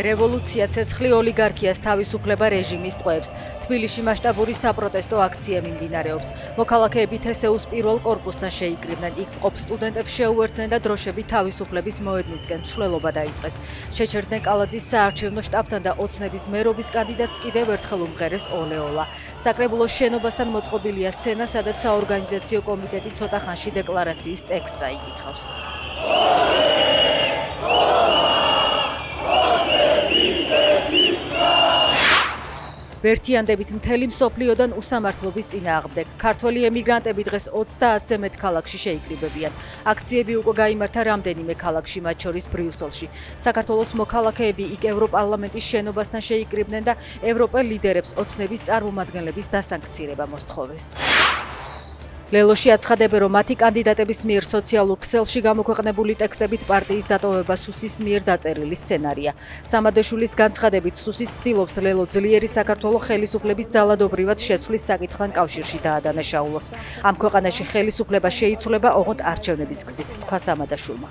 რევოლუცია ცეცხლი ოლიგარქიას თავისუფლება რეჟიმის ტყვეებს. თბილისში მასშტაბური საპროტესტო აქცია მიმდინარეობს. მოქალაქეები თესეუს პირველ კორპუსთან შეიკრიბნენ. იქ მყოფ სტუდენტებს შეუერთდნენ და დროშებით თავისუფლების მოედნისკენ მსვლელობა დაიწყეს. შეჩერდნენ კალაძის საარჩევნო შტაბთან და ოცნების მერობის კანდიდატს კიდევ ერთხელ უმღერეს ოლეოლა. საკრებულოს შენობასთან მოწყობილია სცენა, სადაც საორგანიზაციო კომიტეტი ცოტა ხანში დეკლარაციის ტექსტს წაიკითხავს. ვერთიანდებით მთელი მსოფლიოდან უსამართლობის წინააღმდეგ. ქართველი ემიგრანტები დღეს 30-ზე მეტ ქალაქში შეიკრიბებიან. აქციები უკვე გაიმართა რამდენიმე ქალაქში, მათ შორის ბრიუსელში. საქართველოს მოქალაქეები იქ ევროპარლამენტის შენობასთან შეიკრიბნენ და ევროპელ ლიდერებს ოცნების წარმომადგენლების დასანქცირება მოსთხოვეს. ლელოში აცხადებენ, რომ მათი კანდიდატების მიერ სოციალურ ქსელში გამოქვეყნებული ტექსტებით პარტიის დატოვება სუსის მიერ დაწერილი სცენარია. სამადეშვილის განცხადებით, სუსი ცდილობს ლელო ძლიერი საქართველოს ხელისუფლების ძალადობრივად შეცვლის საკითხთან კავშირში დაადანაშაულოს. ამ ქვეყანაში ხელისუფლება შეიცვლება ოღონდ არჩევნების გზით, თქვა სამადაშვილმა.